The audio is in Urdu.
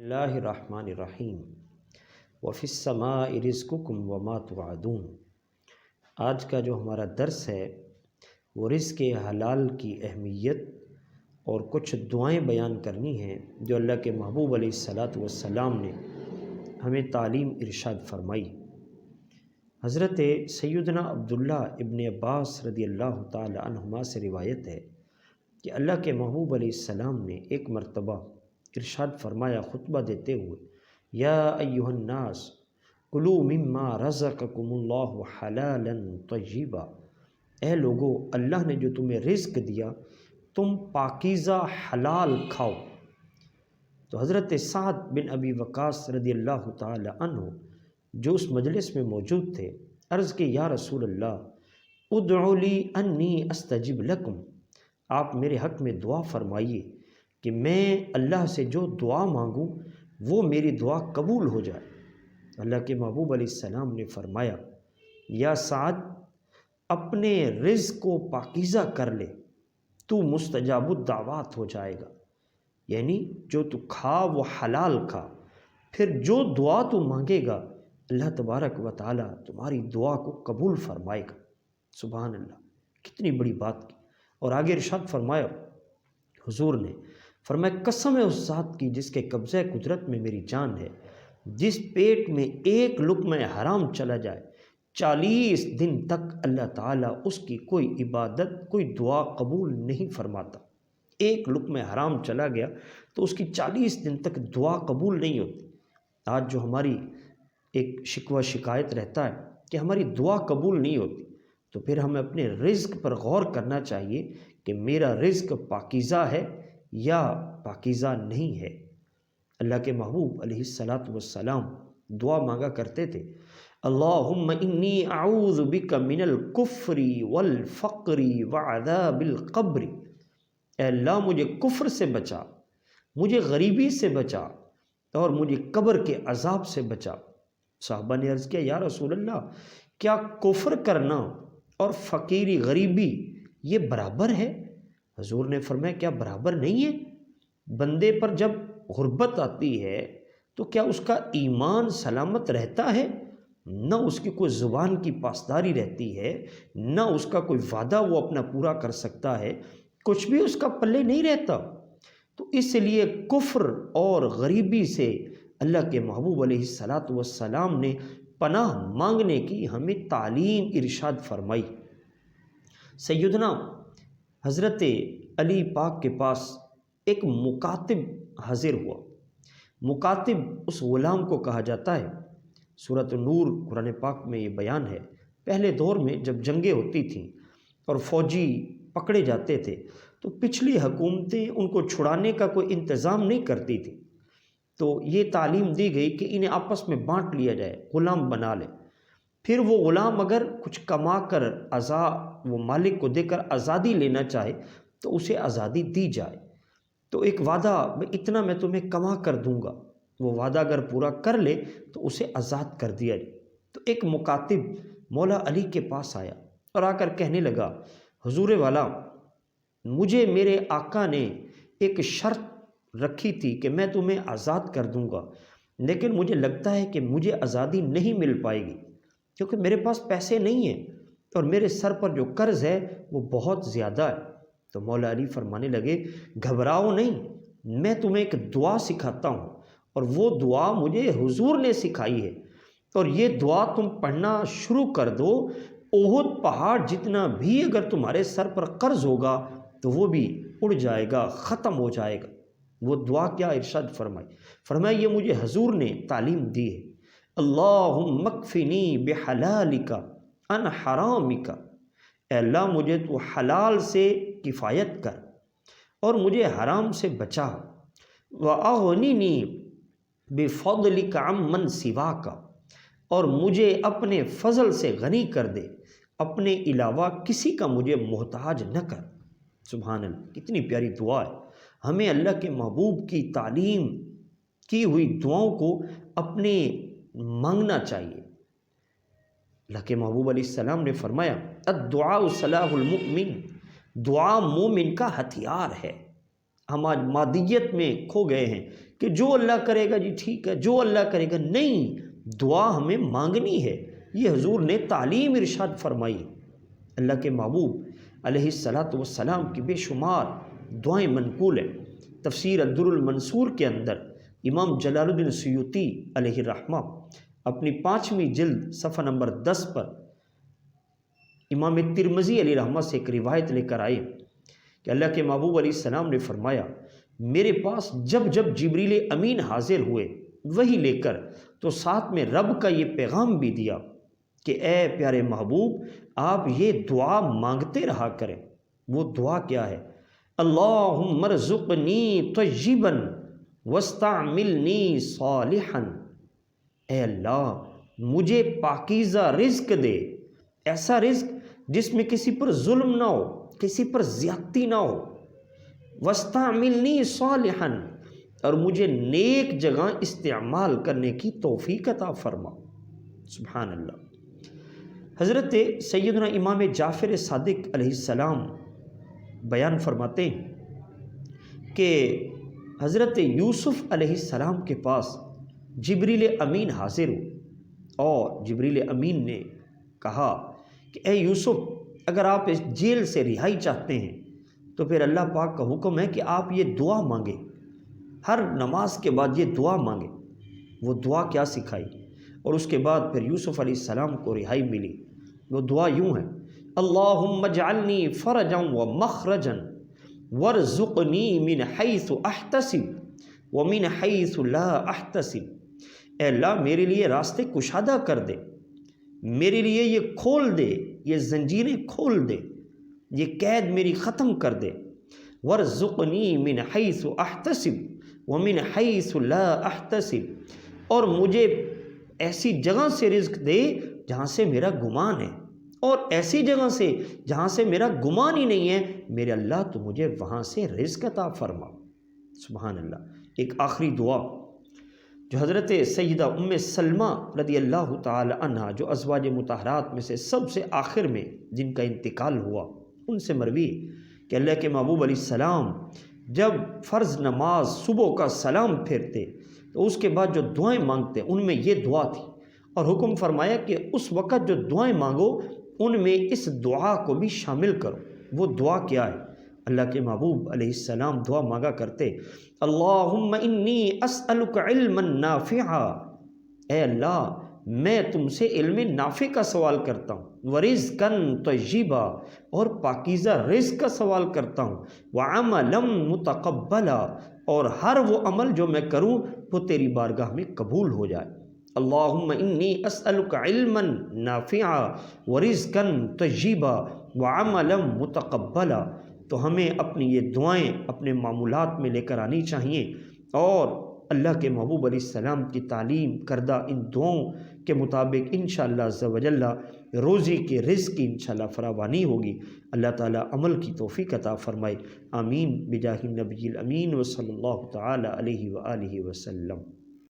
اللہ الرحمن الرحیم وفی السماء رزقکم وما توعدون۔ آج کا جو ہمارا درس ہے وہ رزق حلال کی اہمیت اور کچھ دعائیں بیان کرنی ہیں جو اللہ کے محبوب علیہ الصلاۃ والسلام نے ہمیں تعلیم ارشاد فرمائی۔ حضرت سیدنا عبداللہ ابن عباس رضی اللہ تعالی عنہما سے روایت ہے کہ اللہ کے محبوب علیہ السلام نے ایک مرتبہ ارشاد فرمایا خطبہ دیتے ہوئے، یا ایھا الناس کلوا مما رزقکم اللہ حلالا طیبا، اے لوگو اللہ نے جو تمہیں رزق دیا تم پاکیزہ حلال کھاؤ۔ تو حضرت سعد بن ابی وقاص رضی اللہ تعالی عنہ جو اس مجلس میں موجود تھے عرض کہ یا رسول اللہ ادعو لی انی استجب لکم، آپ میرے حق میں دعا فرمائیے کہ میں اللہ سے جو دعا مانگوں وہ میری دعا قبول ہو جائے۔ اللہ کے محبوب علیہ السلام نے فرمایا، یا سعد اپنے رزق کو پاکیزہ کر لے، تو مستجاب الدعوات ہو جائے گا، یعنی جو تو کھا وہ حلال کھا، پھر جو دعا تو مانگے گا اللہ تبارک و تعالیٰ تمہاری دعا کو قبول فرمائے گا۔ سبحان اللہ، کتنی بڑی بات کی۔ اور آگے ارشاد فرمایا حضور نے، فرمایا قسم ہے اس ذات کی جس کے قبضہ قدرت میں میری جان ہے، جس پیٹ میں ایک لقمہ حرام چلا جائے 40 دن تک اللہ تعالیٰ اس کی کوئی عبادت کوئی دعا قبول نہیں فرماتا۔ ایک لقمہ حرام چلا گیا تو اس کی 40 دن تک دعا قبول نہیں ہوتی۔ آج جو ہماری ایک شکوہ شکایت رہتا ہے کہ ہماری دعا قبول نہیں ہوتی، تو پھر ہمیں اپنے رزق پر غور کرنا چاہیے کہ میرا رزق پاکیزہ ہے یا پاکیزہ نہیں ہے۔ اللہ کے محبوب علیہ الصلاۃ والسلام دعا مانگا کرتے تھے، اللہم انی اعوذ بک من الکفر والفقر وعذاب القبر، اے اللہ مجھے کفر سے بچا، مجھے غریبی سے بچا اور مجھے قبر کے عذاب سے بچا۔ صحابہ نے عرض کیا، یا رسول اللہ کیا کفر کرنا اور فقیری غریبی یہ برابر ہے؟ حضور نے فرمایا کیا برابر نہیں ہے؟ بندے پر جب غربت آتی ہے تو کیا اس کا ایمان سلامت رہتا ہے؟ نہ اس کی کوئی زبان کی پاسداری رہتی ہے، نہ اس کا کوئی وعدہ وہ اپنا پورا کر سکتا ہے، کچھ بھی اس کا پلے نہیں رہتا۔ تو اس لیے کفر اور غریبی سے اللہ کے محبوب علیہ الصلاۃ والسلام نے پناہ مانگنے کی ہمیں تعلیم ارشاد فرمائی۔ سیدنا حضرت علی پاک کے پاس ایک مکاتب حاضر ہوا۔ مکاتب اس غلام کو کہا جاتا ہے۔ سورۃ النور قرآن پاک میں یہ بیان ہے، پہلے دور میں جب جنگیں ہوتی تھیں اور فوجی پکڑے جاتے تھے تو پچھلی حکومتیں ان کو چھڑانے کا کوئی انتظام نہیں کرتی تھی، تو یہ تعلیم دی گئی کہ انہیں آپس میں بانٹ لیا جائے، غلام بنا لے، پھر وہ غلام اگر کچھ کما کر وہ مالک کو دے کر آزادی لینا چاہے تو اسے آزادی دی جائے۔ تو ایک وعدہ، اتنا میں تمہیں کما کر دوں گا، وہ وعدہ اگر پورا کر لے تو اسے آزاد کر دیا جائے۔ تو ایک مکاتب مولا علی کے پاس آیا اور آ کر کہنے لگا، حضور والا مجھے میرے آقا نے ایک شرط رکھی تھی کہ میں تمہیں آزاد کر دوں گا، لیکن مجھے لگتا ہے کہ مجھے آزادی نہیں مل پائے گی کیونکہ میرے پاس پیسے نہیں ہیں اور میرے سر پر جو قرض ہے وہ بہت زیادہ ہے۔ تو مولا علی فرمانے لگے، گھبراؤ نہیں، میں تمہیں ایک دعا سکھاتا ہوں اور وہ دعا مجھے حضور نے سکھائی ہے، اور یہ دعا تم پڑھنا شروع کر دو، احد پہاڑ جتنا بھی اگر تمہارے سر پر قرض ہوگا تو وہ بھی اڑ جائے گا، ختم ہو جائے گا۔ وہ دعا کیا ارشاد فرمایا یہ مجھے حضور نے تعلیم دی ہے، اللہم اکفنی بحلالک عن حرامک، اے اللہ مجھے تو حلال سے کفایت کر اور مجھے حرام سے بچا، واغننی بفضلک عمن سواک، اور مجھے اپنے فضل سے غنی کر دے، اپنے علاوہ کسی کا مجھے محتاج نہ کر۔ سبحان اللہ، کتنی پیاری دعا ہے۔ ہمیں اللہ کے محبوب کی تعلیم کی ہوئی دعاؤں کو اپنے مانگنا چاہیے۔ اللہ کے محبوب علیہ السلام نے فرمایا، الدعاء سلاح المؤمن، دعا مومن کا ہتھیار ہے۔ ہم آج مادیت میں کھو گئے ہیں کہ جو اللہ کرے گا جی ٹھیک ہے، جو اللہ کرے گا، نہیں، دعا ہمیں مانگنی ہے۔ یہ حضور نے تعلیم ارشاد فرمائی۔ اللہ کے محبوب علیہ الصلاۃ والسلام کی بے شمار دعائیں منقول ہیں۔ تفسیر الدر المنصور کے اندر امام جلال الدین سیوطی علیہ الرحمہ اپنی 5ویں جلد صفحہ نمبر 10 پر امام ترمذی علیہ الرحمہ سے ایک روایت لے کر آئے کہ اللہ کے محبوب علیہ السلام نے فرمایا، میرے پاس جب جب جبریل امین حاضر ہوئے وہی لے کر، تو ساتھ میں رب کا یہ پیغام بھی دیا کہ اے پیارے محبوب، آپ یہ دعا مانگتے رہا کریں۔ وہ دعا کیا ہے؟ اللہم ارزقنی طیبا واستعملنی صالحا، اے اللہ مجھے پاکیزہ رزق دے، ایسا رزق جس میں کسی پر ظلم نہ ہو، کسی پر زیادتی نہ ہو، واستعملنی صالحا، اور مجھے نیک جگہ استعمال کرنے کی توفیق عطا فرما۔ سبحان اللہ۔ حضرت سیدنا امام جعفر صادق علیہ السلام بیان فرماتے ہیں کہ حضرت یوسف علیہ السلام کے پاس جبریل امین حاضر ہو، اور جبریل امین نے کہا کہ اے یوسف، اگر آپ اس جیل سے رہائی چاہتے ہیں تو پھر اللہ پاک کا حکم ہے کہ آپ یہ دعا مانگیں، ہر نماز کے بعد یہ دعا مانگیں۔ وہ دعا کیا سکھائی، اور اس کے بعد پھر یوسف علیہ السلام کو رہائی ملی۔ وہ دعا یوں ہے، اللہم اجعلنی فرجا ومخرجا وارزقنی من حیث احتسب ومن حیث لا احتسب، اے اللہ میرے لیے راستے کشادہ کر دے، میرے لیے یہ کھول دے، یہ زنجیریں کھول دے، یہ قید میری ختم کر دے، وارزقنی من حیث احتسب ومن حیث لا احتسب، اور مجھے ایسی جگہ سے رزق دے جہاں سے میرا گمان ہے، اور ایسی جگہ سے جہاں سے میرا گمان ہی نہیں ہے، میرے اللہ تو مجھے وہاں سے رزق عطا فرما۔ سبحان اللہ۔ ایک آخری دعا جو حضرت سیدہ ام سلمہ رضی اللہ تعالی عنہ، جو ازواج مطہرات میں سے سب سے آخر میں جن کا انتقال ہوا، ان سے مروی کہ اللہ کے محبوب علیہ السلام جب فرض نماز صبح کا سلام پھیرتے تو اس کے بعد جو دعائیں مانگتے ان میں یہ دعا تھی، اور حکم فرمایا کہ اس وقت جو دعائیں مانگو ان میں اس دعا کو بھی شامل کرو۔ وہ دعا کیا ہے؟ اللہ کے محبوب علیہ السلام دعا مانگا کرتے، اللہم انی اسألک علما نافعا، اے اللہ میں تم سے علم نافع کا سوال کرتا ہوں، ورزقا طیبا، اور پاکیزہ رزق کا سوال کرتا ہوں، وعملا متقبلا، اور ہر وہ عمل جو میں کروں وہ تیری بارگاہ میں قبول ہو جائے۔ اللہم انی اسألک علما نافعا ورزقا طیبا وعملا متقبلا۔ تو ہمیں اپنی یہ دعائیں اپنے معمولات میں لے کر آنی چاہیے، اور اللہ کے محبوب علیہ السلام کی تعلیم کردہ ان دعاؤں کے مطابق انشاءاللہ عز و جل روزی کے رزق کی انشاءاللہ فراوانی ہوگی۔ اللہ تعالیٰ عمل کی توفیق عطا فرمائے، آمین بجاہ النبی الامین وصلی اللہ تعالی علیہ وآلہ وسلم۔